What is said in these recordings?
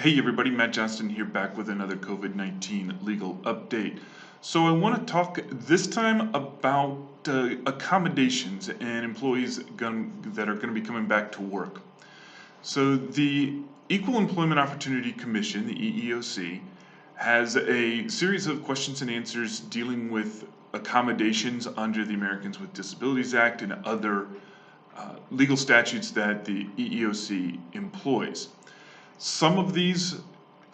Hey everybody, Matt Johnston here back with another COVID-19 legal update. So I want to talk this time about accommodations and employees that are going to be coming back to work. So the Equal Employment Opportunity Commission, the EEOC, has a series of questions and answers dealing with accommodations under the Americans with Disabilities Act and other legal statutes that the EEOC employs. Some of these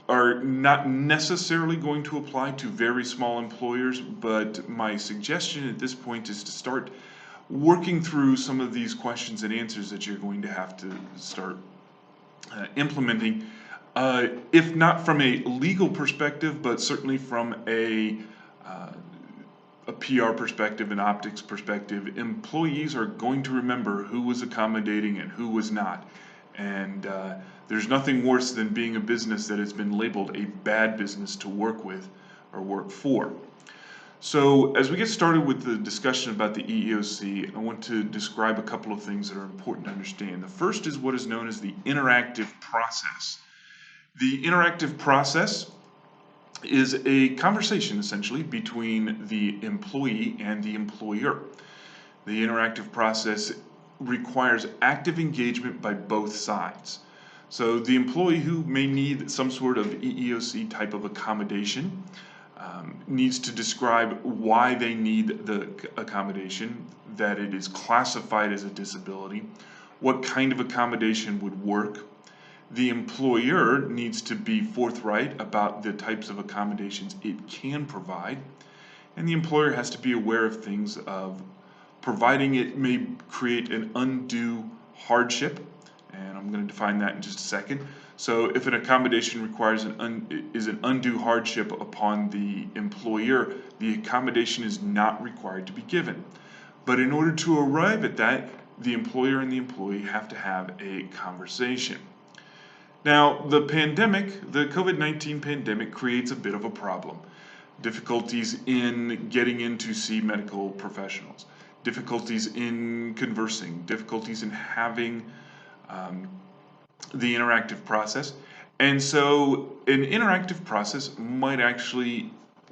are not necessarily going to apply to very small employers, but my suggestion at this point is to start working through some of these questions and answers that you're going to have to start implementing, if not from a legal perspective, but certainly from a PR perspective and optics perspective. Employees are going to remember who was accommodating and who was not. And there's nothing worse than being a business that has been labeled a bad business to work with or work for. So as we get started with the discussion about the EEOC, I want to describe a couple of things that are important to understand. The first is what is known as the interactive process. The interactive process is a conversation essentially between the employee and the employer. The interactive process requires active engagement by both sides. So the employee who may need some sort of EEOC type of accommodation needs to describe why they need the accommodation, that it is classified as a disability, what kind of accommodation would work. The employer needs to be forthright about the types of accommodations it can provide, and the employer has to be aware of things of providing it may create an undue hardship, and I'm going to define that in just a second. So if an accommodation requires an undue hardship upon the employer, the accommodation is not required to be given. But in order to arrive at that, the employer and the employee have to have a conversation. Now, the COVID-19 pandemic creates a bit of a problem. Difficulties in getting in to see medical professionals, difficulties in conversing, difficulties in having the interactive process. And so an interactive process might actually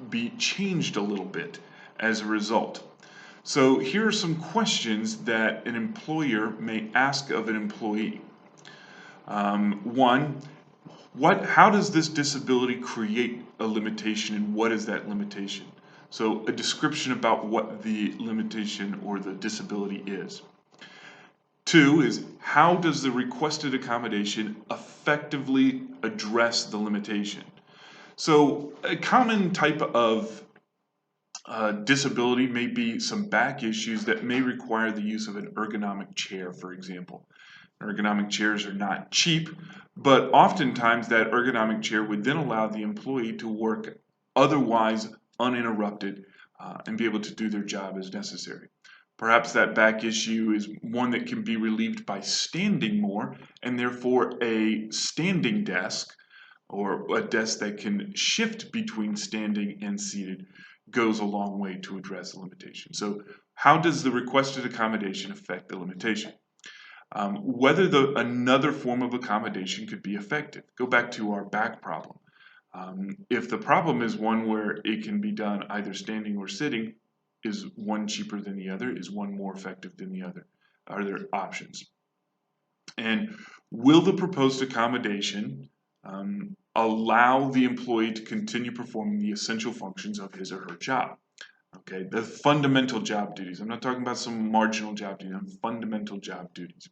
be changed a little bit as a result. So here are some questions that an employer may ask of an employee. One, how does this disability create a limitation, and what is that limitation? So a description about what the limitation or the disability is. Two is, how does the requested accommodation effectively address the limitation? So a common type of disability may be some back issues that may require the use of an ergonomic chair, for example. Ergonomic chairs are not cheap, but oftentimes that ergonomic chair would then allow the employee to work otherwise uninterrupted and be able to do their job as necessary. Perhaps that back issue is one that can be relieved by standing more, and therefore a standing desk or a desk that can shift between standing and seated goes a long way to address the limitation. So how does the requested accommodation affect the limitation? Whether another form of accommodation could be effective. Go back to our back problem. If the problem is one where it can be done either standing or sitting, is one cheaper than the other? Is one more effective than the other? Are there options? And will the proposed accommodation allow the employee to continue performing the essential functions of his or her job? Okay, the fundamental job duties. I'm not talking about some marginal job duties, I'm fundamental job duties.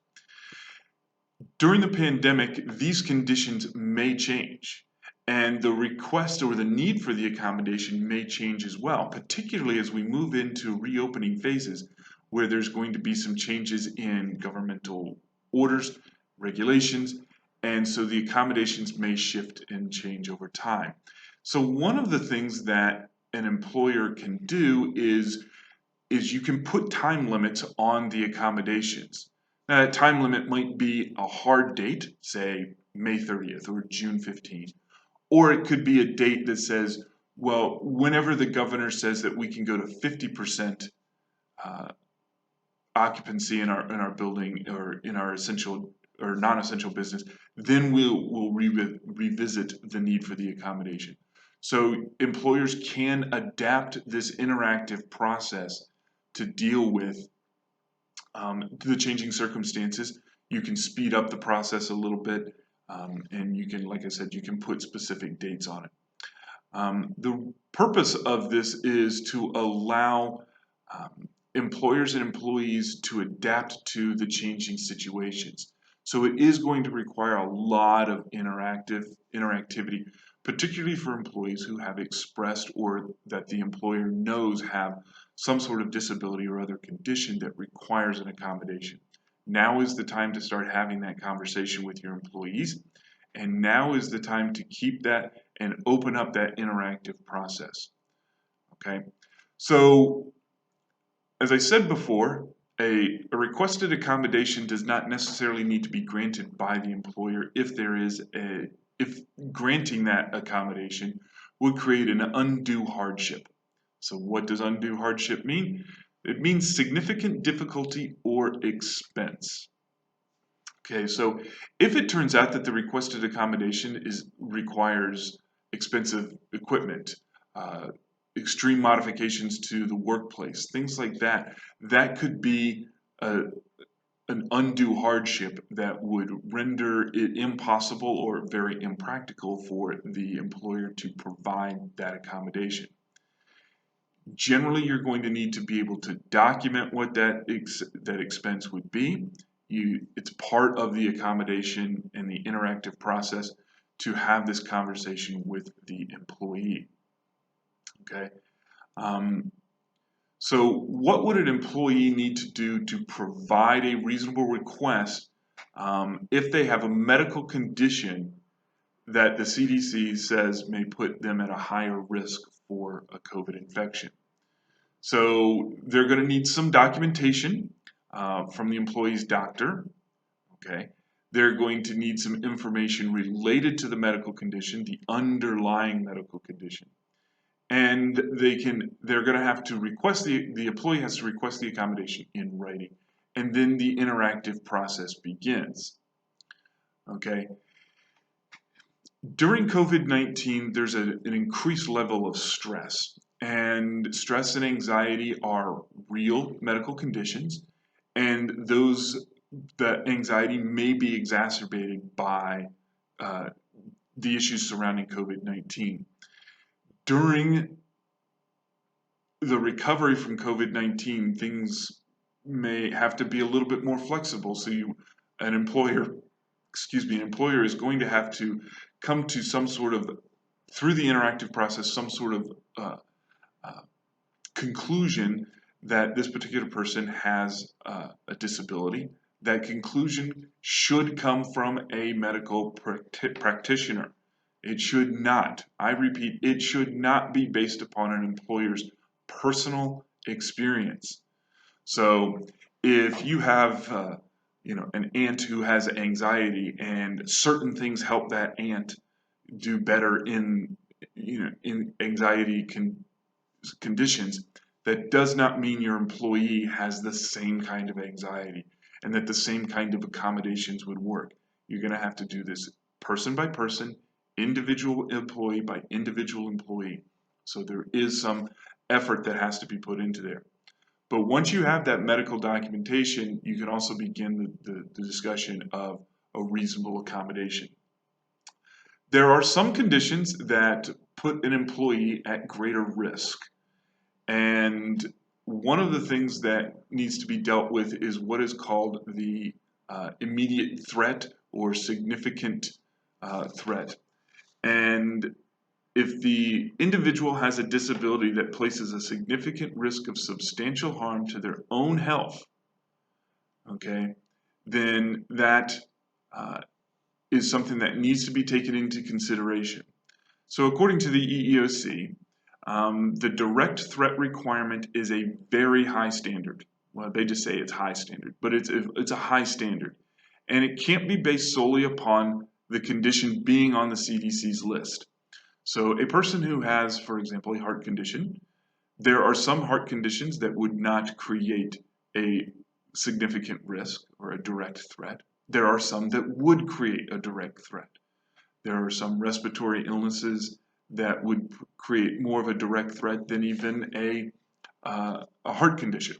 During the pandemic, these conditions may change, and the request or the need for the accommodation may change as well, particularly as we move into reopening phases where there's going to be some changes in governmental orders, regulations, and so the accommodations may shift and change over time. So one of the things that an employer can do is you can put time limits on the accommodations. Now, that time limit might be a hard date, say May 30th or June 15th, or it could be a date that says, well, whenever the governor says that we can go to 50% occupancy in our building or in our essential or non-essential business, then we'll revisit the need for the accommodation. So employers can adapt this interactive process to deal with the changing circumstances. You can speed up the process a little bit, and you can, like I said, you can put specific dates on it. The purpose of this is to allow employers and employees to adapt to the changing situations. So it is going to require a lot of interactivity, particularly for employees who have expressed or that the employer knows have some sort of disability or other condition that requires an accommodation. Now is the time to start having that conversation with your employees, and now is the time to keep that and open up that interactive process. Okay, so as I said before, a requested accommodation does not necessarily need to be granted by the employer if granting that accommodation would create an undue hardship. So what does undue hardship mean? It means significant difficulty or expense. Okay, so if it turns out that the requested accommodation requires expensive equipment, extreme modifications to the workplace, things like that, that could be an undue hardship that would render it impossible or very impractical for the employer to provide that accommodation. Generally, you're going to need to be able to document what that expense would be. It's part of the accommodation and the interactive process to have this conversation with the employee. Okay. So what would an employee need to do to provide a reasonable request if they have a medical condition that the CDC says may put them at a higher risk for a COVID infection? So they're going to need some documentation from the employee's doctor. Okay. They're going to need some information related to the medical condition, the underlying medical condition. And they're going to have to request the employee has to request the accommodation in writing, and then the interactive process begins. Okay. During COVID-19, there's an increased level of stress, and stress and anxiety are real medical conditions, and the anxiety may be exacerbated by the issues surrounding COVID-19. During the recovery from COVID-19, things may have to be a little bit more flexible. So an employer is going to have to come to some sort of, through the interactive process, some sort of conclusion that this particular person has a disability. That conclusion should come from a medical practitioner. It should not, I repeat, it should not be based upon an employer's personal experience. So if you have an aunt who has anxiety and certain things help that aunt do better in anxiety conditions, that does not mean your employee has the same kind of anxiety and that the same kind of accommodations would work. You're going to have to do this person by person, individual employee by individual employee. So there is some effort that has to be put into there. But once you have that medical documentation, you can also begin the discussion of a reasonable accommodation. There are some conditions that put an employee at greater risk. And one of the things that needs to be dealt with is what is called the immediate threat or significant threat. And if the individual has a disability that places a significant risk of substantial harm to their own health, okay, then that is something that needs to be taken into consideration. So according to the EEOC, the direct threat requirement is a very high standard. Well, they just say it's high standard, but it's a high standard. And it can't be based solely upon the condition being on the CDC's list. So a person who has, for example, a heart condition, there are some heart conditions that would not create a significant risk or a direct threat. There are some that would create a direct threat. There are some respiratory illnesses that would create more of a direct threat than even a heart condition.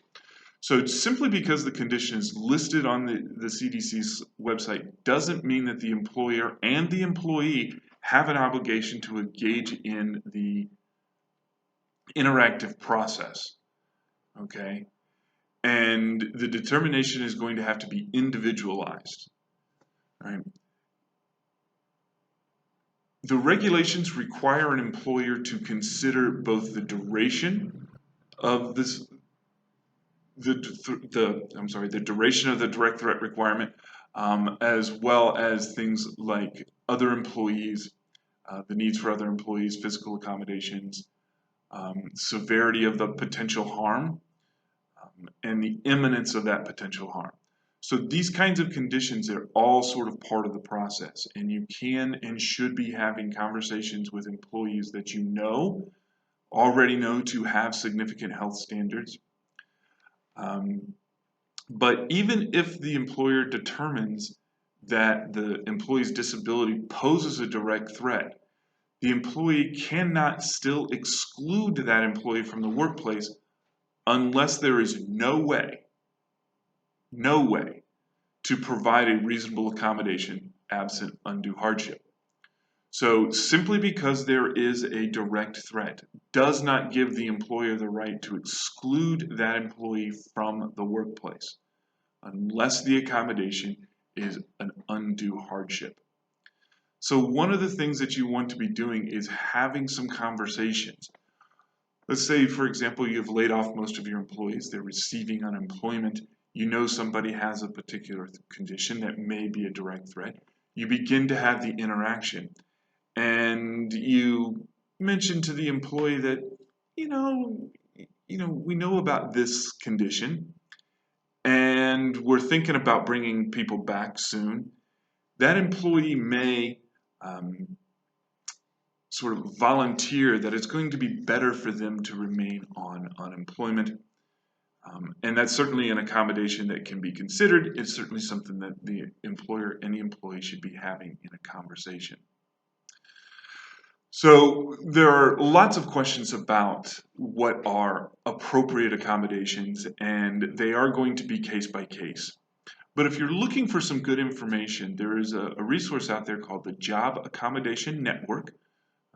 So simply because the condition is listed on the CDC's website doesn't mean that the employer and the employee have an obligation to engage in the interactive process, okay? And the determination is going to have to be individualized, right? The regulations require an employer to consider both the duration of the duration of the direct threat requirement, as well as things like other employees, the needs for other employees, physical accommodations, severity of the potential harm, and the imminence of that potential harm. So these kinds of conditions are all sort of part of the process, and you can and should be having conversations with employees that you already know to have significant health standards. But even if the employer determines that the employee's disability poses a direct threat, the employee cannot still exclude that employee from the workplace unless there is no way to provide a reasonable accommodation absent undue hardship. So simply because there is a direct threat does not give the employer the right to exclude that employee from the workplace unless the accommodation is an undue hardship. So one of the things that you want to be doing is having some conversations. Let's say, for example, you've laid off most of your employees, they're receiving unemployment, you know somebody has a particular condition that may be a direct threat. You begin to have the interaction and you mention to the employee that, we know about this condition and we're thinking about bringing people back soon. That employee may sort of volunteer that it's going to be better for them to remain on unemployment. And that's certainly an accommodation that can be considered. It's certainly something that the employer and the employee should be having in a conversation. So there are lots of questions about what are appropriate accommodations, and they are going to be case by case. But if you're looking for some good information, there is a resource out there called the Job Accommodation Network.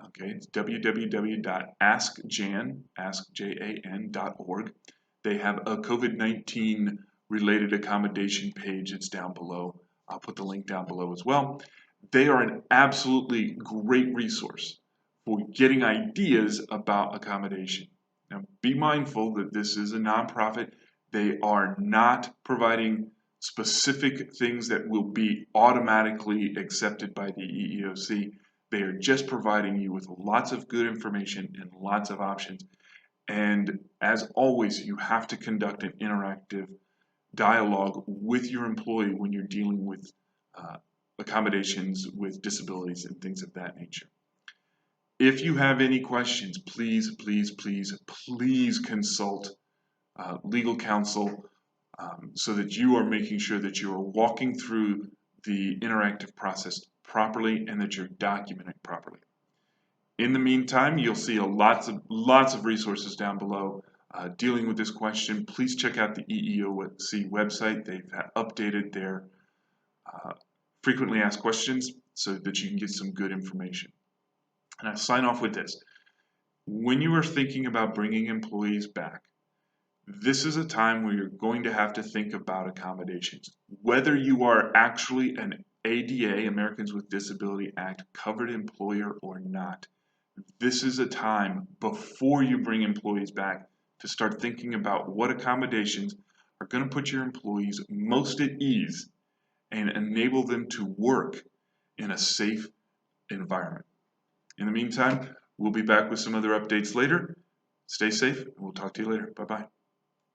Okay, it's www.askjan.org. They have a COVID-19 related accommodation page. It's down below. I'll put the link down below as well. They are an absolutely great resource for getting ideas about accommodation. Now, be mindful that this is a nonprofit. They are not providing specific things that will be automatically accepted by the EEOC. They are just providing you with lots of good information and lots of options. And as always, you have to conduct an interactive dialogue with your employee when you're dealing with accommodations with disabilities and things of that nature. If you have any questions, please consult legal counsel so that you are making sure that you are walking through the interactive process properly and that you're documenting properly. In the meantime, you'll see lots of resources down below dealing with this question. Please check out the EEOC website. They've updated their frequently asked questions so that you can get some good information. And I'll sign off with this. When you are thinking about bringing employees back, this is a time where you're going to have to think about accommodations. Whether you are actually an ADA, Americans with Disabilities Act, covered employer or not, this is a time before you bring employees back to start thinking about what accommodations are going to put your employees most at ease and enable them to work in a safe environment. In the meantime, we'll be back with some other updates later. Stay safe, and we'll talk to you later. Bye-bye.